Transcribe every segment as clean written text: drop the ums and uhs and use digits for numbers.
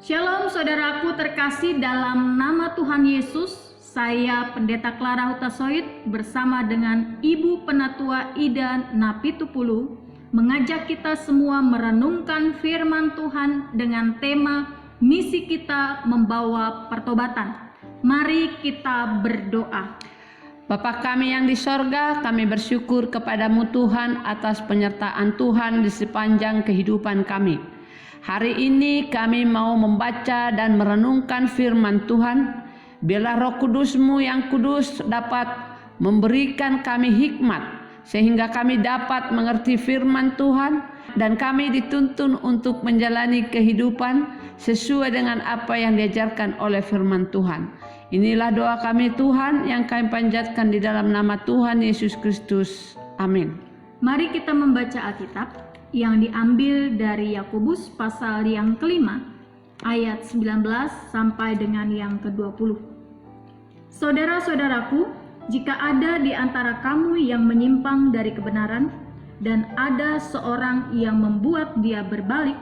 Shalom saudaraku terkasih dalam nama Tuhan Yesus. Saya Pendeta Clara Hutasoid bersama dengan Ibu Penatua Ida Napitupulu mengajak kita semua merenungkan firman Tuhan dengan tema misi kita membawa pertobatan. Mari kita berdoa. Bapa kami yang di sorga, kami bersyukur kepadamu Tuhan atas penyertaan Tuhan di sepanjang kehidupan kami. Hari ini kami mau membaca dan merenungkan firman Tuhan. Biarlah Roh Kudus-Mu yang kudus dapat memberikan kami hikmat, sehingga kami dapat mengerti firman Tuhan, dan kami dituntun untuk menjalani kehidupan sesuai dengan apa yang diajarkan oleh firman Tuhan. Inilah doa kami Tuhan yang kami panjatkan di dalam nama Tuhan Yesus Kristus. Amin. Mari kita membaca Alkitab yang diambil dari Yakobus pasal yang kelima, ayat 19 sampai dengan yang ke-20. Saudara-saudaraku, jika ada di antara kamu yang menyimpang dari kebenaran, dan ada seorang yang membuat dia berbalik,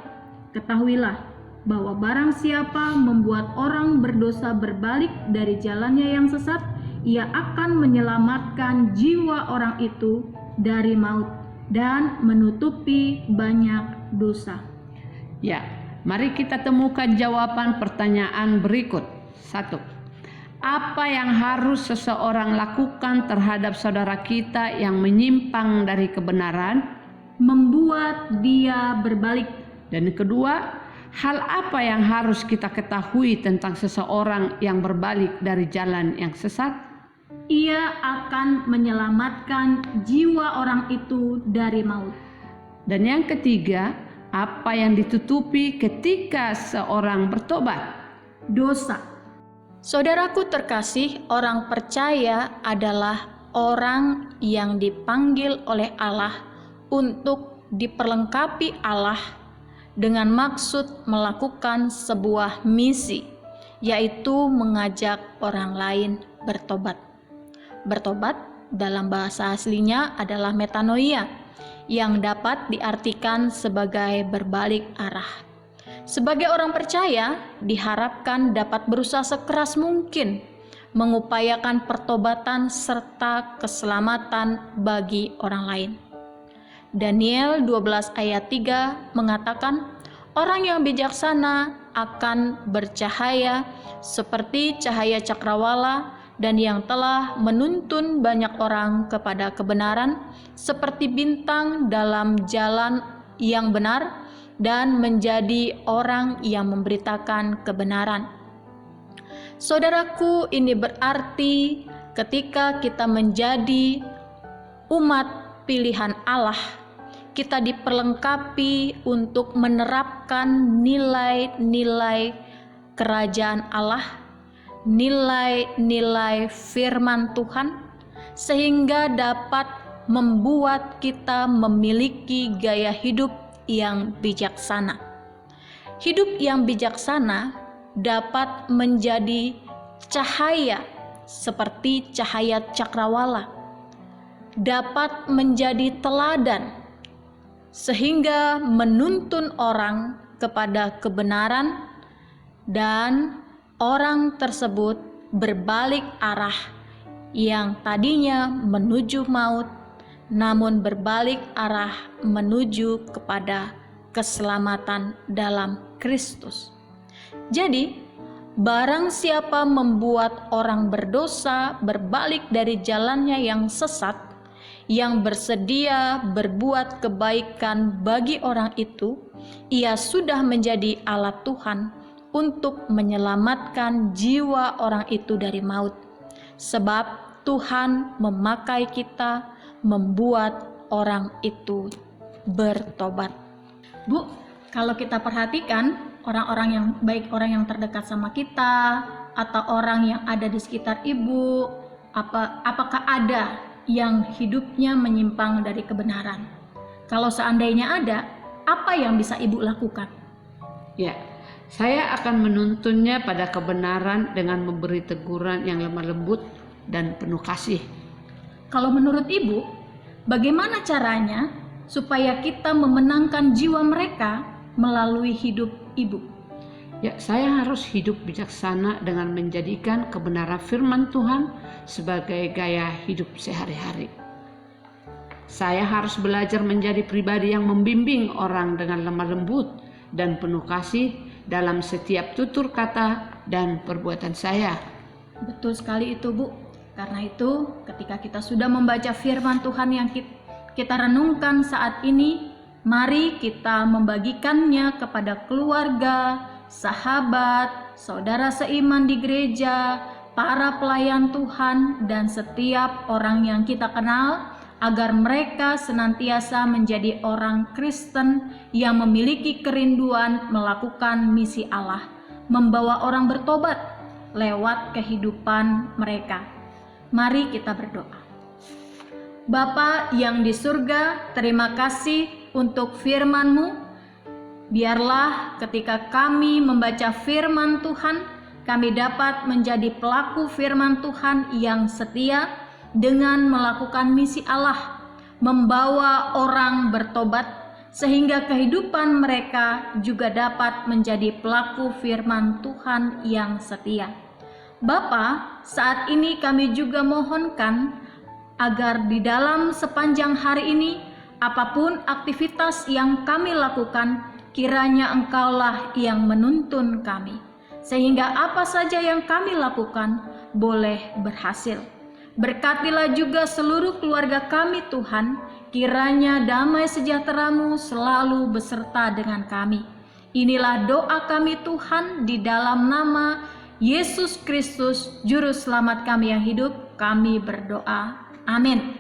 ketahuilah bahwa barang siapa membuat orang berdosa berbalik dari jalannya yang sesat, ia akan menyelamatkan jiwa orang itu dari maut dan menutupi banyak dosa. Ya, mari kita temukan jawaban pertanyaan berikut. 1. Apa yang harus seseorang lakukan terhadap saudara kita yang menyimpang dari kebenaran? Membuat dia berbalik. Dan kedua, hal apa yang harus kita ketahui tentang seseorang yang berbalik dari jalan yang sesat? Ia akan menyelamatkan jiwa orang itu dari maut. Dan yang ketiga, apa yang ditutupi ketika seorang bertobat? Dosa. Saudaraku terkasih, orang percaya adalah orang yang dipanggil oleh Allah untuk diperlengkapi Allah dengan maksud melakukan sebuah misi, yaitu mengajak orang lain bertobat. Bertobat dalam bahasa aslinya adalah metanoia, yang dapat diartikan sebagai berbalik arah. Sebagai orang percaya, diharapkan dapat berusaha sekeras mungkin mengupayakan pertobatan serta keselamatan bagi orang lain. Daniel 12 ayat 3 mengatakan, orang yang bijaksana akan bercahaya seperti cahaya cakrawala, dan yang telah menuntun banyak orang kepada kebenaran seperti bintang dalam jalan yang benar, dan menjadi orang yang memberitakan kebenaran. Saudaraku, ini berarti ketika kita menjadi umat pilihan Allah, kita diperlengkapi untuk menerapkan nilai-nilai kerajaan Allah, nilai-nilai firman Tuhan, sehingga dapat membuat kita memiliki gaya hidup yang bijaksana. Hidup yang bijaksana dapat menjadi cahaya seperti cahaya cakrawala, dapat menjadi teladan sehingga menuntun orang kepada kebenaran, dan orang tersebut berbalik arah yang tadinya menuju maut, namun berbalik arah menuju kepada keselamatan dalam Kristus. Jadi, barang siapa membuat orang berdosa berbalik dari jalannya yang sesat, yang bersedia berbuat kebaikan bagi orang itu, ia sudah menjadi alat Tuhan untuk menyelamatkan jiwa orang itu dari maut. Sebab Tuhan memakai kita membuat orang itu bertobat. Bu, kalau kita perhatikan orang-orang yang baik, orang yang terdekat sama kita atau orang yang ada di sekitar ibu, apakah ada yang hidupnya menyimpang dari kebenaran? Kalau seandainya ada, apa yang bisa ibu lakukan? Ya, saya akan menuntunnya pada kebenaran dengan memberi teguran yang lemah lembut dan penuh kasih. Kalau menurut ibu, bagaimana caranya supaya kita memenangkan jiwa mereka melalui hidup ibu? Ya, saya harus hidup bijaksana dengan menjadikan kebenaran firman Tuhan sebagai gaya hidup sehari-hari. Saya harus belajar menjadi pribadi yang membimbing orang dengan lemah lembut dan penuh kasih dalam setiap tutur kata dan perbuatan saya. Betul sekali itu, Bu. Karena itu, ketika kita sudah membaca firman Tuhan yang kita renungkan saat ini, mari kita membagikannya kepada keluarga, sahabat, saudara seiman di gereja, para pelayan Tuhan, dan setiap orang yang kita kenal, agar mereka senantiasa menjadi orang Kristen yang memiliki kerinduan melakukan misi Allah, membawa orang bertobat lewat kehidupan mereka. Mari kita berdoa. Bapa yang di surga, terima kasih untuk firman-Mu. Biarlah ketika kami membaca firman Tuhan, kami dapat menjadi pelaku firman Tuhan yang setia dengan melakukan misi Allah, membawa orang bertobat, sehingga kehidupan mereka juga dapat menjadi pelaku firman Tuhan yang setia. Bapa, saat ini kami juga mohonkan agar di dalam sepanjang hari ini, apapun aktivitas yang kami lakukan, kiranya Engkaulah yang menuntun kami, sehingga apa saja yang kami lakukan boleh berhasil. Berkatilah juga seluruh keluarga kami Tuhan, kiranya damai sejahtera-Mu selalu beserta dengan kami. Inilah doa kami Tuhan, di dalam nama Yesus Kristus, Juru Selamat kami yang hidup, kami berdoa. Amin.